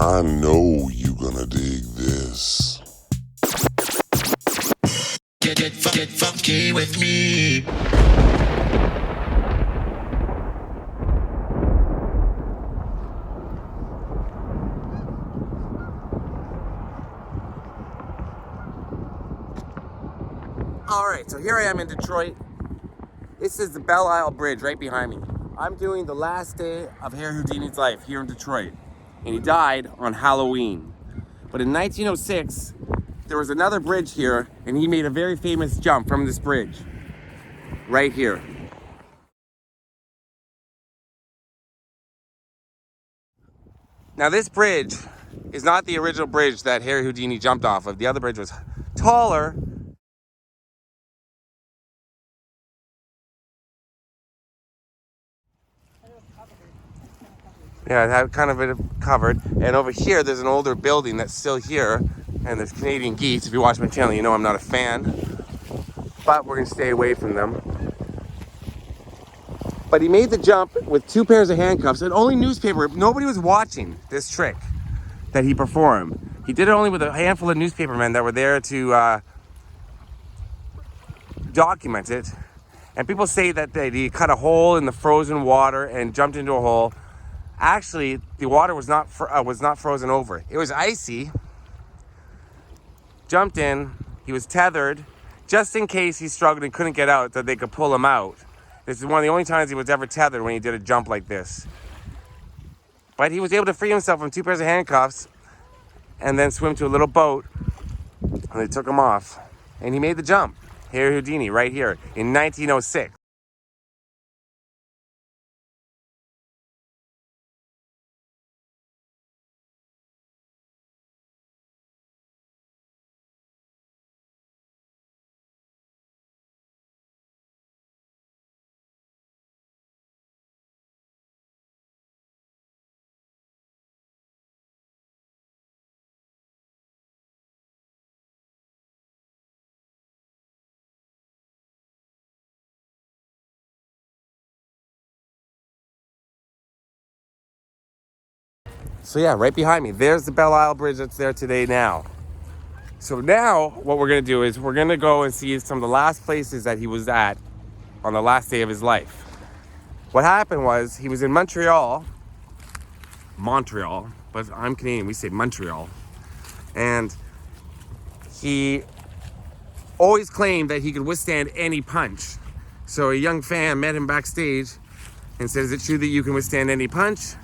I know you gonna dig this. Get funky with me. Alright, so here I am in Detroit. This is the Belle Isle Bridge right behind me. I'm doing the last day of Harry Houdini's life here in Detroit. And he died on Halloween. But in 1906, there was another bridge here, and he made a very famous jump from this bridge. Right here. Now this bridge is not the original bridge that Harry Houdini jumped off of. The other bridge was taller. Yeah, it had kind of it covered. And over here, there's an older building that's still here. And there's Canadian geese. If you watch my channel, you know I'm not a fan. But we're gonna stay away from them. But he made the jump with 2 pairs of handcuffs and only newspaper. Nobody was watching this trick that he performed. He did it only with a handful of newspapermen that were there to document it. And people say that he cut a hole in the frozen water and jumped into a hole. Actually, the water was not frozen over. It was icy. Jumped in. He was tethered, just in case he struggled and couldn't get out, that they could pull him out. This is one of the only times he was ever tethered, when he did a jump like this. But he was able to free himself from 2 pairs of handcuffs and then swim to a little boat, and they took him off. And he made the jump. Harry Houdini, right here, in 1906. So yeah, right behind me, there's the Belle Isle Bridge that's there today now. So now what we're gonna do is we're gonna go and see some of the last places that he was at on the last day of his life. What happened was he was in Montreal, but I'm Canadian, we say Montreal. And he always claimed that he could withstand any punch. So a young fan met him backstage and said, "Is it true that you can withstand any punch?"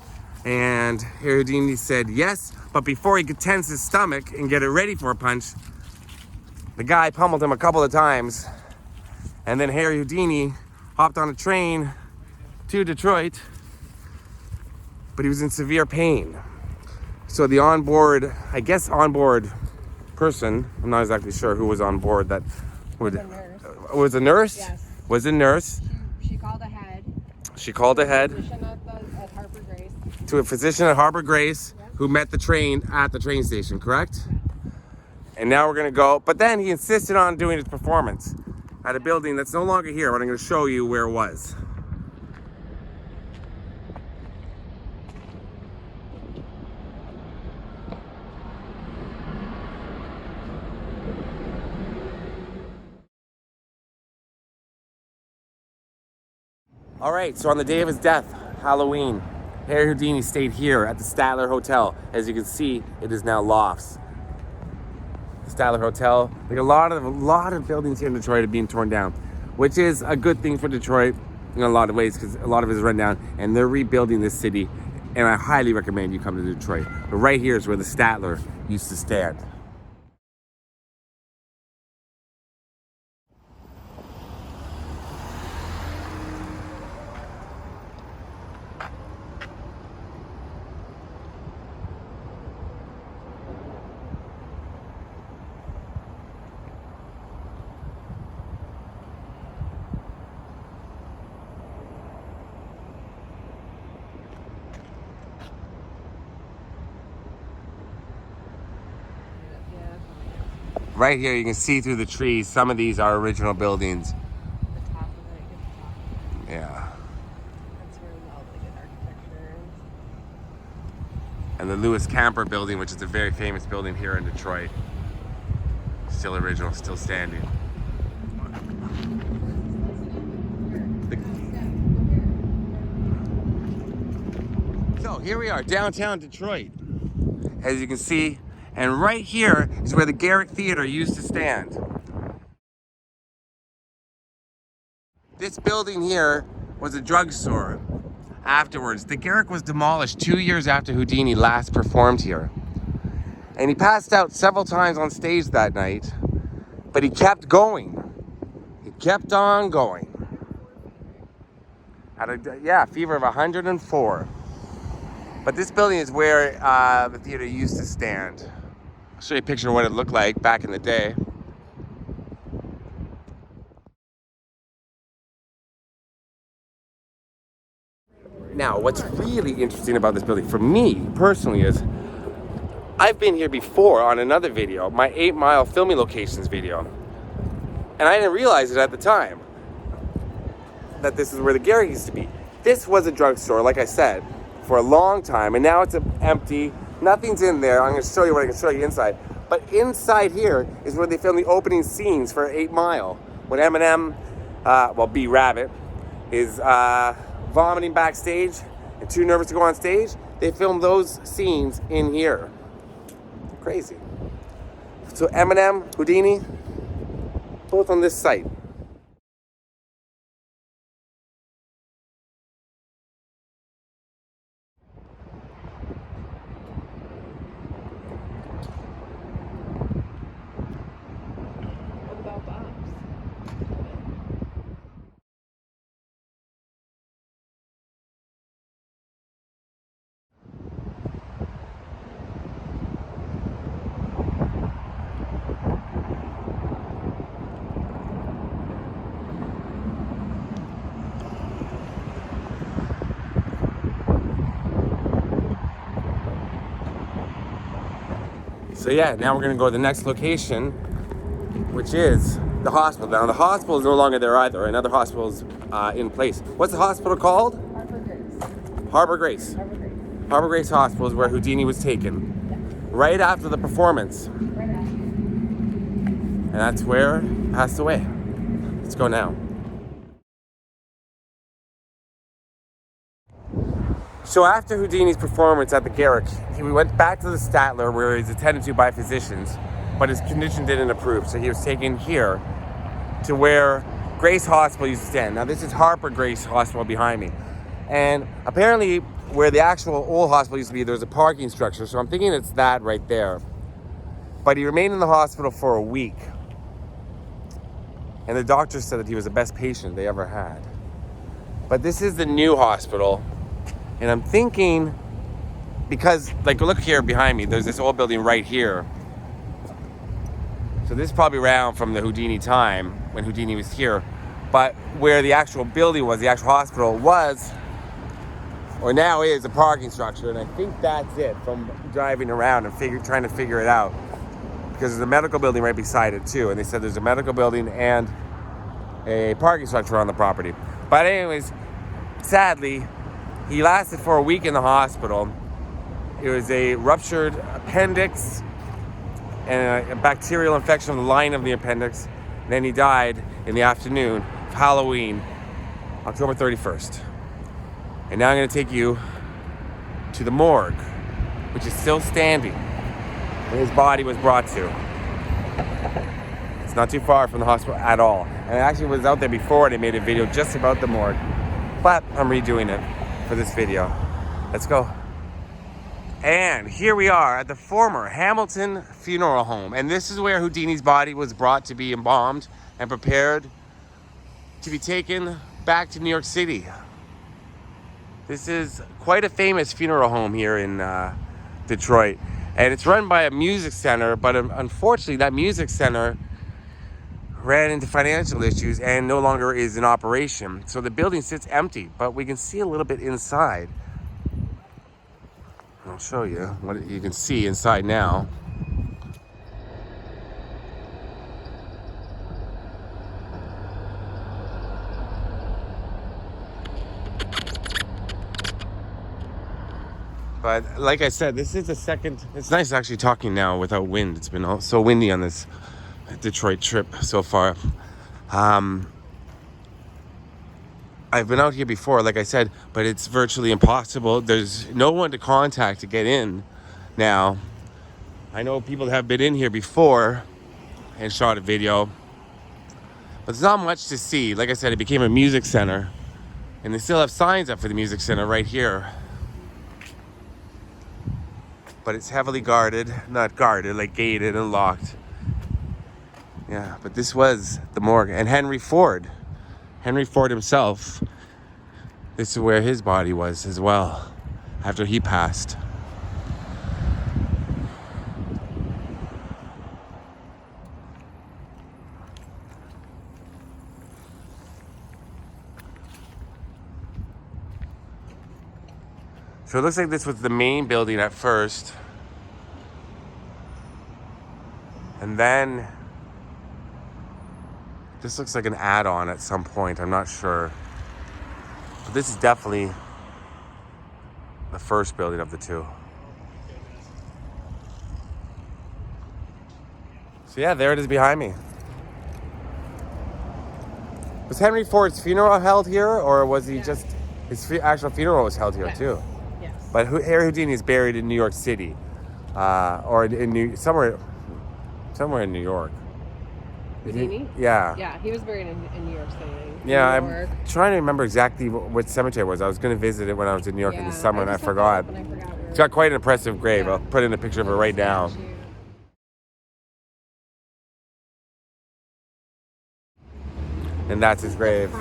And Harry Houdini said yes, but before he could tense his stomach and get it ready for a punch, the guy pummeled him a couple of times. And then Harry Houdini hopped on a train to Detroit, but he was in severe pain. So the onboard person, I'm not exactly sure who was on board, that would, was a nurse? Yes. Was a nurse. She called ahead. She called ahead. At Harbor Grace. To a physician at Harbor Grace, who met the train at the train station, correct? And now we're gonna go, but then he insisted on doing his performance at a building that's no longer here, but I'm gonna show you where it was. All right, so on the day of his death, Halloween, Harry Houdini stayed here at the Statler Hotel. As you can see, it is now lofts. Statler Hotel, like a lot of buildings here in Detroit are being torn down, which is a good thing for Detroit in a lot of ways, because a lot of it is run down, and they're rebuilding this city, and I highly recommend you come to Detroit. But right here is where the Statler used to stand. Right here, you can see through the trees, some of these are original buildings. The top of it, Yeah. that's where all the good architecture is. and the Lewis Camper building, which is a very famous building here in Detroit. Still original, still standing. So here we are, downtown Detroit, as you can see, and right here is where the Garrick Theater used to stand. This building here was a drugstore. Afterwards, the Garrick was demolished 2 years after Houdini last performed here. And he passed out several times on stage that night, but he kept going. He kept on going. Had a fever of 104. But this building is where the theater used to stand. I'll show you a picture of what it looked like back in the day. Now, what's really interesting about this building for me personally is I've been here before on another video, my 8 Mile filming locations video. And I didn't realize it at the time that this is where the Garrick used to be. This was a drugstore, like I said, for a long time, and now it's empty. Nothing's in there. I'm going to show you what I can show you inside. But inside here is where they filmed the opening scenes for 8 Mile. When Eminem, B Rabbit, is vomiting backstage and too nervous to go on stage, they filmed those scenes in here. Crazy. So Eminem, Houdini, both on this site. What about Bob's? So yeah, now we're gonna go to the next location, which is the hospital. Now the hospital is no longer there either. Another hospital is in place. What's the hospital called? Harbor Grace. Harbor Grace. Harbor Grace. Harbor Grace Hospital is where Houdini was taken, right after the performance. Right after. And that's where he passed away. Let's go now. So after Houdini's performance at the Garrick, he went back to the Statler where he's attended to by physicians, but his condition didn't improve. So he was taken here to where Grace Hospital used to stand. Now this is Harper Grace Hospital behind me. And apparently where the actual old hospital used to be, there's a parking structure. So I'm thinking it's that right there. But he remained in the hospital for a week. And the doctor said that he was the best patient they ever had. But this is the new hospital. And I'm thinking, because, like, look here behind me, there's this old building right here. So this is probably around from the Houdini time, when Houdini was here. But where the actual building was, the actual hospital was, or now is, a parking structure. And I think that's it from driving around and trying to figure it out. Because there's a medical building right beside it too. And they said there's a medical building and a parking structure on the property. But anyways, sadly, he lasted for a week in the hospital. It was a ruptured appendix and a bacterial infection of the lining of the appendix. And then he died in the afternoon of Halloween, October 31st. And now I'm going to take you to the morgue, which is still standing, where his body was brought to. It's not too far from the hospital at all. And I actually was out there before and I made a video just about the morgue. But I'm redoing it for this video. Let's go. And here we are at the former Hamilton Funeral Home. And this is where Houdini's body was brought to be embalmed and prepared to be taken back to New York City. This is quite a famous funeral home here in Detroit. And it's run by a music center, but unfortunately that music center ran into financial issues and no longer is in operation. So the building sits empty, but we can see a little bit inside. I'll show you what you can see inside now. But like I said, this is the second. It's nice actually talking now without wind. It's been so windy on this Detroit trip so far. I've been out here before, like I said, but it's virtually impossible. There's no one to contact to get in now. I know people have been in here before and shot a video, but there's not much to see. Like I said, it became a music center, and they still have signs up for the music center right here. But it's heavily guarded, not guarded, like gated and locked. Yeah, but this was the morgue. And Henry Ford himself, this is where his body was as well, after he passed. So it looks like this was the main building at first. And then this looks like an add-on at some point, I'm not sure. But this is definitely the first building of the two. So yeah, there it is behind me. Was Henry Ford's funeral held here, or was he just, his actual funeral was held here too? Yes. But Harry Houdini is buried in New York City, or in somewhere in New York. Houdini? Yeah. Yeah, he was buried in New York City. Yeah, I'm trying to remember exactly what cemetery it was. I was going to visit it when I was in New York in the summer, and I forgot. It's got quite an impressive grave. I'll put in a picture of it right now. And that's his grave.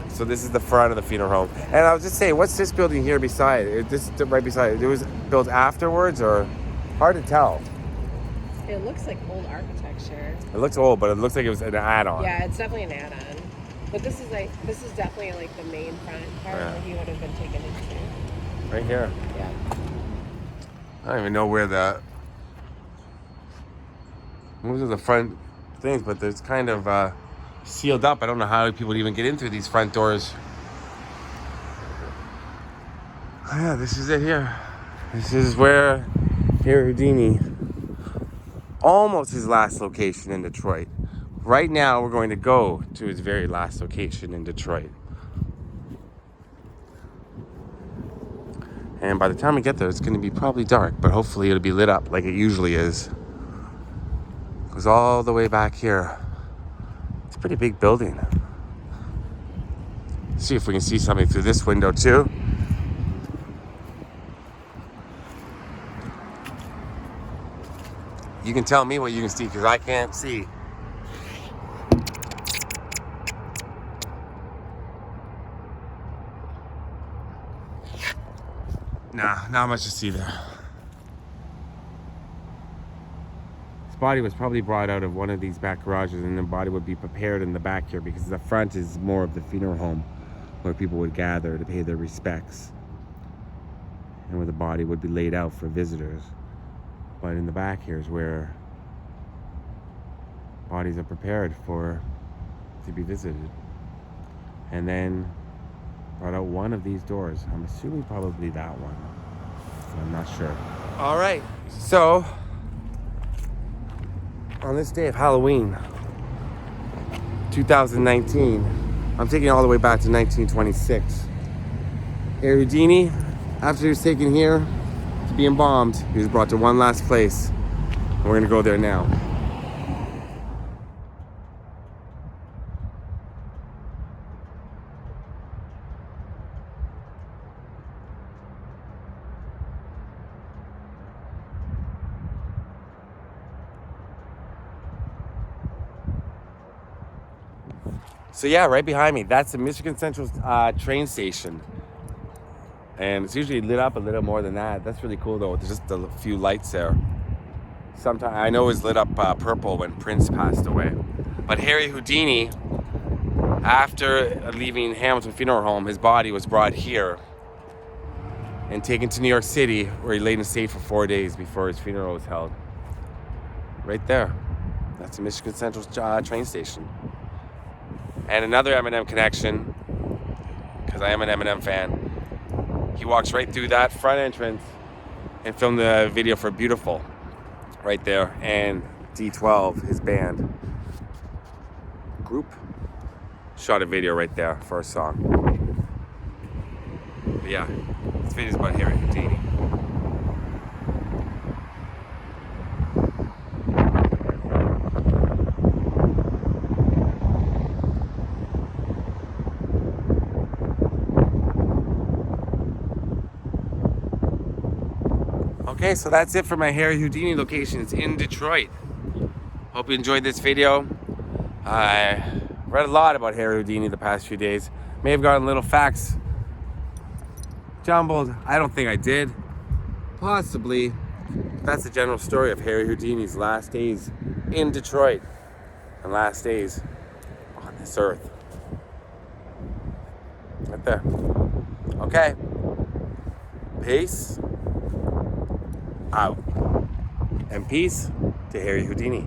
So this is the front of the funeral home. And I was just saying, what's this building here beside? This right beside it. It was built afterwards, or hard to tell. It looks like old architecture. It looks old, but it looks like it was an add-on. Yeah, it's definitely an add-on. But this is definitely like the main front part that he would have been taken into. Right here. Yeah. I don't even know where those are the front things, but it's kind of sealed up. I don't know how people would even get in through these front doors. Oh, yeah, this is it here. This is where Harry Houdini, almost his last location in Detroit. Right now, we're going to go to his very last location in Detroit. And by the time we get there, it's going to be probably dark, but hopefully it'll be lit up like it usually is. It goes all the way back here. It's a pretty big building. Let's see if we can see something through this window too. You can tell me what you can see, because I can't see. Nah, not much to see there. His body was probably brought out of one of these back garages, and the body would be prepared in the back here, because the front is more of the funeral home where people would gather to pay their respects, and where the body would be laid out for visitors. But in the back here is where bodies are prepared to be visited. And then brought out one of these doors. I'm assuming probably that one. I'm not sure. All right. So, on this day of Halloween, 2019, I'm taking it all the way back to 1926. Erik Houdini, after he was taken here to be embalmed, he was brought to one last place. And we're gonna go there now. So yeah, right behind me, that's the Michigan Central train station. And it's usually lit up a little more than that. That's really cool though, there's just a few lights there. Sometimes, I know it was lit up purple when Prince passed away. But Harry Houdini, after leaving Hamilton Funeral Home, his body was brought here and taken to New York City, where he laid in state for 4 days before his funeral was held. Right there. That's the Michigan Central train station. And another Eminem connection, because I am an Eminem fan. he walks right through that front entrance and filmed the video for Beautiful right there. And D12, his band group, shot a video right there for a song. But yeah, this video's about Harry Houdini. Okay, so that's it for my Harry Houdini location. It's in Detroit. Hope you enjoyed this video. I read a lot about Harry Houdini the past few days. May have gotten little facts jumbled. I don't think I did. Possibly. That's the general story of Harry Houdini's last days in Detroit and last days on this earth. Right there. Okay. Peace out. And peace to Harry Houdini.